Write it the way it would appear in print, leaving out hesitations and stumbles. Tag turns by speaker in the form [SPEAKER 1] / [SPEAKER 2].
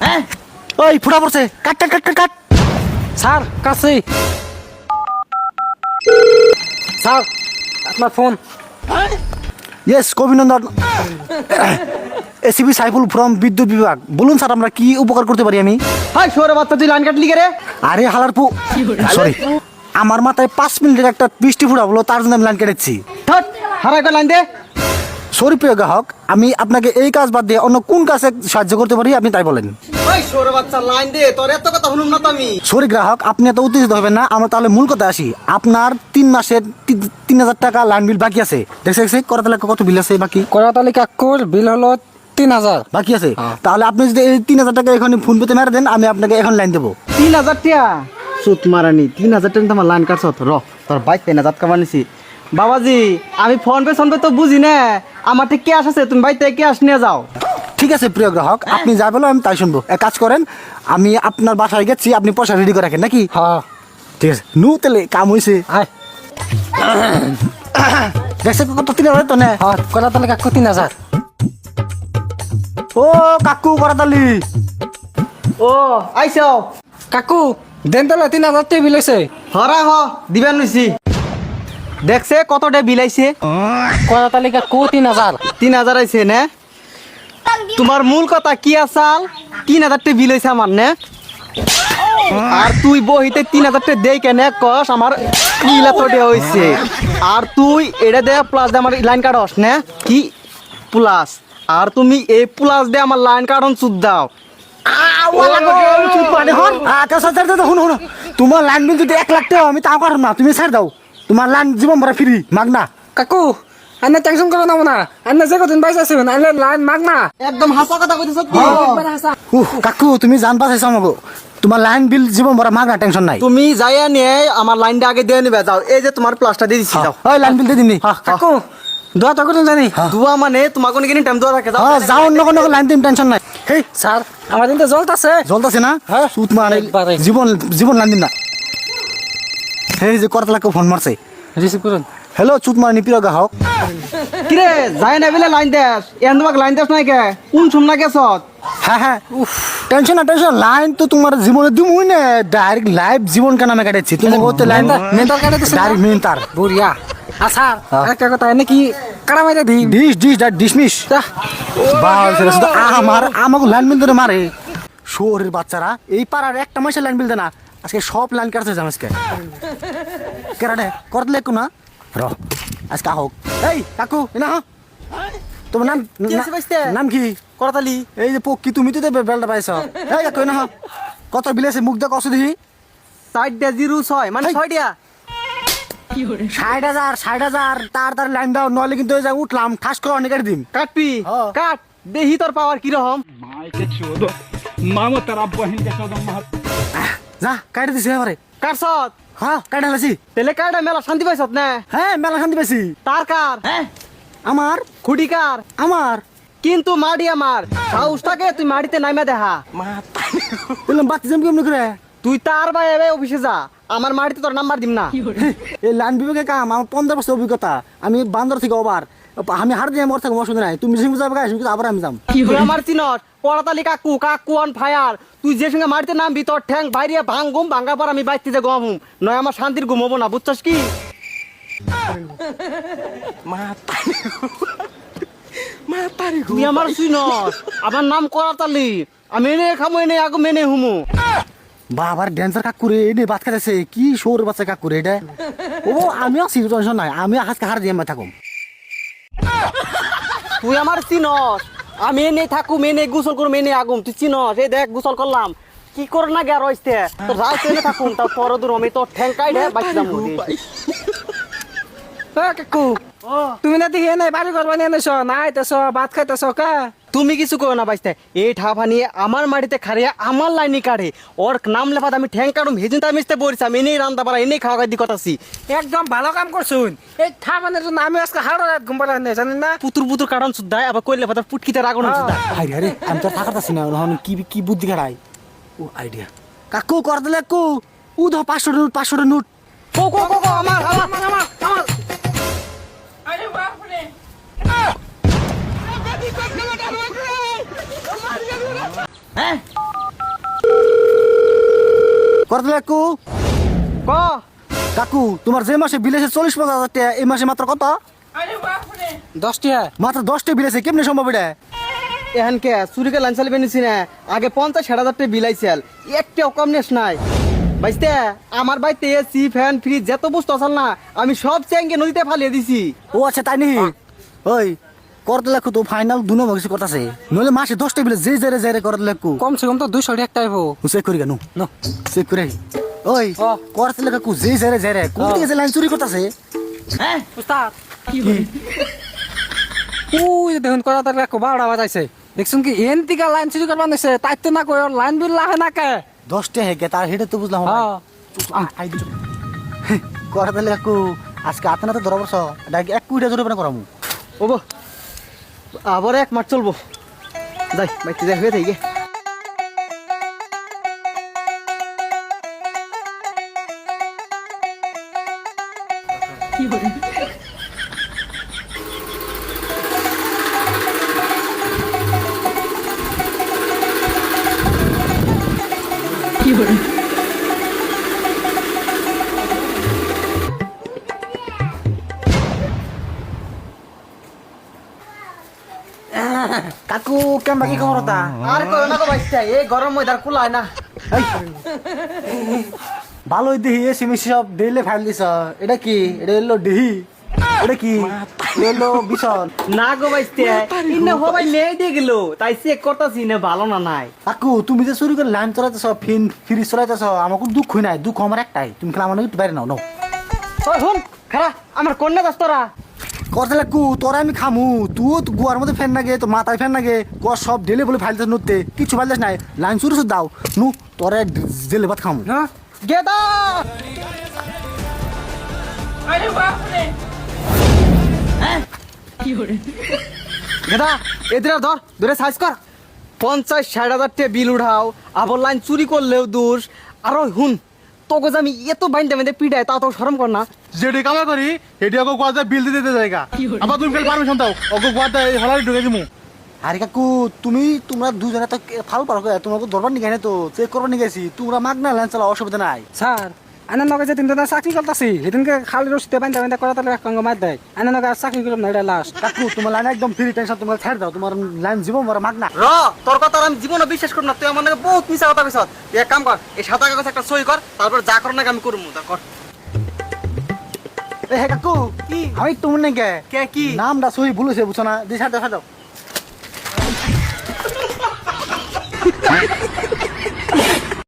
[SPEAKER 1] হ্যাঁ ওই ফুটা পড়ছে, কাট কাট কাট কাট কাট।
[SPEAKER 2] স্যার কাছে স্যার আপনার ফোন।
[SPEAKER 1] ইয়েস অভিনন্দন, এসিবি সাইফুল ফ্রম বিদ্যুৎ বিভাগ। বলুন স্যার আমরা কি উপকার করতে পারি আমি?
[SPEAKER 3] হাই শোরে বাচ্চা, তুই লাইন কাটলি কে রে?
[SPEAKER 1] আরে হালার পু, সরি, আমার মাথায় 5 মিনিটের একটা বৃষ্টি ফুটা বলো, তার জন্য আমি লাইন কেটেছি।
[SPEAKER 3] ঠট হারাই কর লাইন দে।
[SPEAKER 1] সরি প্রিয় গ্রাহক, আমি আপনাকে এই কাজ বাদ দিয়ে অন্য কোন কাজে সাহায্য করতে পারি আপনি তাই বলেন।
[SPEAKER 3] হাই শোরে বাচ্চা লাইন দে, তোর এত কথা শুনুম না তো আমি।
[SPEAKER 1] সরি গ্রাহক, আপনি এত উত্তেজিত হবেন না, আমরা তাহলে মূল কথা আসি। আপনার 3 মাসের 3000 টাকা লাইন বিল বাকি আছে। দেখছে করা তাহলে কত বিল আছে বাকি?
[SPEAKER 2] করাতালি কাকুর বিল হলো 3000
[SPEAKER 1] বাকি আছে। তাহলে আপনি যদি এই 3000 টাকা এখন ফোন পেতে মেরে দেন, আমি আপনাকে এখন লাইন দেবো।
[SPEAKER 3] 3000 টাকা সুত মারানি, 3000 টাকা তোমার লাইন কাটছ র, তোর বাইক পেনা জাত কামার নিছি। বাবাজি আমি ফোন পে তো বুঝি না, আমার ঠিক ক্যাশ আছে, তুমি বাইক থেকে ক্যাশ নিয়ে যাও।
[SPEAKER 1] ঠিক আছে প্রিয় গ্রাহক, আপনি যা বলো আমি তাই শুনবো। এক কাজ করেন, আমি আপনার বাসায় গেছি, আপনি পয়সা রেডি করে রাখেন নাকি?
[SPEAKER 2] হ্যাঁ
[SPEAKER 1] ঠিক আছে, নু তেলে কাম হয়েছে।
[SPEAKER 2] আয়
[SPEAKER 1] দেখছে কত 3000 তো না?
[SPEAKER 2] হ্যাঁ করাতালি কাকু 3000।
[SPEAKER 1] ও কাকু করাতালি,
[SPEAKER 3] ও আইসাও
[SPEAKER 2] কাকু দেন তাহলে 3000 টাকা বিল হয়েছে।
[SPEAKER 3] হরা হ দিবেন নিছি। দেখছে কতটা বিল আইছে?
[SPEAKER 2] করাতালি কাকু 3000।
[SPEAKER 3] 3000 আইছে না? তোমার মূল কথা কি আসাল? 3000 টাকা বিল হইছে আমার না? আর তুই বহিতে 3000 টাকা দেই কেন কস আমার বিল এত হইছে? আর তুই এটা দে প্লাস দে আমার লাইন কাটস না কি প্লাস? আর তুমি এই প্লাস দে আমার লাইন কাটন সুদ দাও।
[SPEAKER 1] তোমার লাইন বিল যদি 1 লাখ টাকা আমি তা পারব না, তুমি ছাড় দাও। তোমার লাইন জীবন ভরা ফ্রি মাগনা।
[SPEAKER 2] কাকু আন্না টেনশন করো না না, আন্না যে কদিন বাইসে আছেন আন্না লাইন মাগ না।
[SPEAKER 3] একদম হাসা কথা কইতেছ কি?
[SPEAKER 1] কাকু তুমি জান পাইছো আমাকে, তোমার লাইন বিল জীবন ভরা মাগনা, টেনশন নাই।
[SPEAKER 3] তুমি যাইয়া নিয়ে আমার লাইনটা আগে দিয়ে নিবে যাও। এই যে তোমার প্লাসটা দিয়ে দিচ্ছি দাও।
[SPEAKER 1] ওই লাইন বিল দিয়ে দিনি।
[SPEAKER 2] কাকু দোয়া তো করুন জানি।
[SPEAKER 3] দুয়া মানে তোমাকে কোনো টাইম দোয়া রাখে দাও।
[SPEAKER 1] যাও অন্য কোনো লাইন দিন, টেনশন নাই।
[SPEAKER 2] হেই স্যার আমার দিন তো জ্বলতাছে।
[SPEAKER 1] জ্বলতাছে না?
[SPEAKER 2] হ্যাঁ।
[SPEAKER 1] সুত মানে
[SPEAKER 2] একবারে।
[SPEAKER 1] জীবন জীবন লাইন দিন না। এই যে করতলাকে ফোন মারছে।
[SPEAKER 2] রিসিভ করুন।
[SPEAKER 1] হ্যালো চুত মারানি প্রিয় গ্রাহক।
[SPEAKER 3] কিরে যাই না বেলে লাইন দেস, এন তোমাকে লাইন দেস নাই কে? কোন সুমনা গেছত?
[SPEAKER 1] হ্যাঁ হ্যাঁ, টেনশন না টেনশন, লাইন তো তোমার জীবনে দিমুই না, ডাইরেক্ট লাইভ জীবন কেন আমি কাটাচ্ছি। তুমি বলতে লাইন
[SPEAKER 2] মেন্টাল কাটে তো
[SPEAKER 1] ডাইরেক্ট মেন তার
[SPEAKER 2] বুড়িয়া। আর স্যার একটা কথা এনে কি কারা মাইরা দিই।
[SPEAKER 1] Dish dish dismiss. আমার আমাকে লাইন বিল ধরে মারে শহরের বাচ্চারা। এই পাড়ার একটা মাসে লাইন বিল দেয় না, আজকে সব লাইন কাটছে জাম আজকে। কেরাডে করলে একটু না র আজকে হোক। এই কাকু না তোমার নাম নাম কি?
[SPEAKER 3] করতালি
[SPEAKER 1] এই যে পক্ষী, তুমি তো বেলটা পাইছ। এই কাকু না কত বিল আছে মুখ দেখ অসুধি।
[SPEAKER 3] 4.06 মানে 6টা।
[SPEAKER 1] 60,000 তার তার লাইন দাও, নইলে কিন্তু ওই যে উঠলাম ঠাস করে অনেক দিন
[SPEAKER 3] কাটবি
[SPEAKER 1] হ্যাঁ।
[SPEAKER 3] কাট দেহি তোর পাওয়ার কি রকম।
[SPEAKER 1] যা কাটি দিছি এবারে।
[SPEAKER 3] কাটছত
[SPEAKER 1] হ্যাঁ কাটা লাসি।
[SPEAKER 3] তেলে কাটা মেলা শান্তি পাইছত না?
[SPEAKER 1] হ্যাঁ মেলা শান্তি পাইছি।
[SPEAKER 3] তার কার?
[SPEAKER 1] আমার
[SPEAKER 3] খুঁটি কার?
[SPEAKER 1] আমার
[SPEAKER 3] কিন্তু মাড়ি আমার সাহস থাকে তুই মাড়িতে নাইমা দেখা।
[SPEAKER 1] বললাম বাতি জম কেমন করে।
[SPEAKER 3] তুই তার বাইরে অফিসে যা, আমার মাড়িতে তোর নাম্বার দিম না।
[SPEAKER 1] এই লাইন বিভাগে কাম, আমার 15 বছর অভিজ্ঞতা। আমি বান্দর থেকে ওভার, আমি হার দিয়ে মর থাকবো, অসুবিধা নাই। তুমি যেসঙ্গে যাবে আবার আমি যাম।
[SPEAKER 3] তুই আমার চিনস পড়াতালি কাকু কাকু অন ফায়ার। তুই যে সঙ্গে মাড়িতে নামবি তোর ঠ্যাং বাইরে ভাঙ্গুম, ভাঙ্গার পর আমি বাইতে যে গম নয় আমার শান্তির ঘুম হবো না, বুঝছস কি? তুই আমার চিনস, আমার নাম করাতালি। আমি এনে খামো এনে আগু মেনে হুমু।
[SPEAKER 1] বাবার ড্যান্সার কাকুরে এনে ভাত খাইতেছে, কি সৌর বাচ্চা কাকুরে এটা। ও আমি আছি, টেনশন নাই, আমি আজকে হার দিয়ে থাকুম।
[SPEAKER 3] তুই আমার চিনস, আমি এনে থাকুম এনে গোসল করুম এনে আগুম। তুই চিনস, এই দেখ গোসল করলাম কি কর না গে রইছে তোর রাইতে এনে থাকুম, তার পর দূর আমি তোর ঠ্যাং কাইডে বাইতে যাম।
[SPEAKER 2] কাকু তুমি না দেখি নাই বাড়ি ঘর বানিয়ে এনেছ না, আইতেছ ভাত খাইতেছ কা?
[SPEAKER 3] তুমি কিছু করো না বাইতে, এই ঠাপা নিয়ে আমার মাটিতে খাড়িয়ে আমার লাইনি কাটে। ওর নাম লেফাত আমি ঠ্যাং কাটুম, হেজিন আমি বলছি আমি এনেই রান্না পারা এনেই খাওয়া দি কথাছি।
[SPEAKER 2] একদম ভালো কাম করছুন। এই থামানের জন্য আমি আজকে হাড় রাত ঘুম পাড়া নেই জানেন না।
[SPEAKER 3] পুতুর পুতুর কারণ সুদ্ধায় আবার কইলে পাতার পুটকিতে রাগন সুদ্ধা।
[SPEAKER 1] হাই রে আমি তো থাকাতাছি না, কি কি বুদ্ধি খাড়াই। ও আইডিয়া কাকু কর দিলে কাকু। ও ধর 500 নোট 500 নোট।
[SPEAKER 3] কো কো কো কো আমার আমার আমার আমার
[SPEAKER 2] আরে বাপ রে।
[SPEAKER 1] হ্যাঁ করতে কাকু
[SPEAKER 3] ক
[SPEAKER 1] কাকু তোমার যে মাসে বিল এসে 40-50 টাকা এই মাসে মাত্র কত
[SPEAKER 2] 10 টাকা
[SPEAKER 1] মাত্র 10টা বিল আছে কেমনে সম্ভব এটা
[SPEAKER 3] এখন কে চুরিকে লাইন চালিয়ে নিছি না আগে 50-60 হাজার টাকা বিলাইছিল একটাও কম নেস নাই বাইস্তে আমার বাড়িতে এসি ফ্যান ফ্রিজ যত বস্তু আছে না আমি সব চেঙ্গে নদীতে ফালিয়ে দিছি
[SPEAKER 1] ও আচ্ছা তাই নি ওই করতে লেখু তো ফাইনাল 2 নম্বর কিছু করতেছে নইলে মাসে 10টা বিলে যে জেরে জেরে করতে লেখু
[SPEAKER 2] কমসে কম তো 200 টাকা টাইব
[SPEAKER 1] চেক করি কেন নো চেক করে ওই
[SPEAKER 2] ও।
[SPEAKER 1] করতে লেখু যে জেরে জেরে কোন দিকে যে লাইন চুরি করতেছে
[SPEAKER 2] হ্যাঁ উস্তাদ ওই দেখুন করা তার কাকু 12টা বাজাইছে দেখছুন কি এন থেকে লাইন চুরি করবা নিছে তাই তো না কই লাইন বিল লাহে না কে
[SPEAKER 1] 10টা হেকে তার হেডে তো বুঝলাম
[SPEAKER 2] হ্যাঁ
[SPEAKER 1] করতে লেখু আজকে আপনার তো ধরা বর্ষ ডাইরেক্ট 1 কোটি জরিমানা করামু
[SPEAKER 3] ওবো আবার 1 মাস চলবো যাই বাইতে যাই হয়ে থাকি
[SPEAKER 1] কাকু কেন বাকি খবর তা
[SPEAKER 3] আর কই না গো বাইতে এই গরম ময়দার কুলায় না
[SPEAKER 1] ভালোই দিহি এসি মিসি সব ডেলে ফাইল দিছ এটা কি এটা হলো ডিহি এটা কি এলো বিশাল
[SPEAKER 3] না গো বাইতে ইন্নে হবাই লেই দিয়ে গেল তাই চেক করতাছি না ভালো না নাই
[SPEAKER 1] কাকু তুমি যে চুরি করে লাইন চলাইতেছ ফ্রিজ চলাইতেছ আমাকে দুঃখ নাই দুঃখ আমার একটাই তুমি খেলা আমার একটু বাইরে নাও নাও
[SPEAKER 3] ওই হুন খারা আমার কন্যা দস্তরা
[SPEAKER 1] করতে লাগু তোরা আমি খামু তুই তো গুয়ার মধ্যে ফ্যান লাগে তো মাথায় ফ্যান লাগে কর সব ডেলে বলে ফাইলতে নুতে কিছু ফাইলতে নাই লাইন চুরি শুধু দাও নু তোরা জেলে ভাত খামু
[SPEAKER 2] হ্যাঁ
[SPEAKER 3] গেদা গেদা এদিরা ধর ধরে সাইজ কর 50-60 হাজার টাকা বিল উঠাও আবার লাইন চুরি করলেও দোষ আর ওই হুন তোকে যে আমি এত বাইন্দে বাইন্দে পিটাই তাও তো শরম কর না
[SPEAKER 4] যেটি কামা করি এটি ওকে কোয়াতে বিল দিতে দিতে জায়গা আবার তুমি কাল পারমিশন দাও ওকে কোয়াতে এই হলারি ঢুকে দিমু
[SPEAKER 1] আরে কাকু তোমরা দুজনে তো ফাল পারো তোমাকে ধরবার নিয়ে তো চেক করবার নিয়ে গেছি তোমরা মাগ না লাইন চালা অসুবিধা নাই
[SPEAKER 2] স্যার আনে নগে যে তিনটা চাকরি করতেছি সেদিনকে খালি রসিতে বাইন্দা বাইন্দা করা তাহলে এক মার দেয় আনে নগে আর চাকরি করলাম না এটা লাস্ট
[SPEAKER 1] কাকু তোমার লাইন একদম ফ্রি টেনশন তোমার ছেড়ে দাও তোমার লাইন জীবন মরা মাগ না
[SPEAKER 3] র তোর কথা আর আমি জীবনে বিশ্বাস করব না তুই আমার নাকি বহুত মিছা কথা কইছস তুই এক কাম কর এই সাদা কাগজ একটা সই কর তারপর যা কর না আমি করবো তা কর
[SPEAKER 1] এ হে কাকু
[SPEAKER 3] কি?
[SPEAKER 1] আমি তোমার নাকি
[SPEAKER 3] কে কি
[SPEAKER 1] নামটা সহি ভুলেছে বুঝছো না দিয়ে ছাড় দাও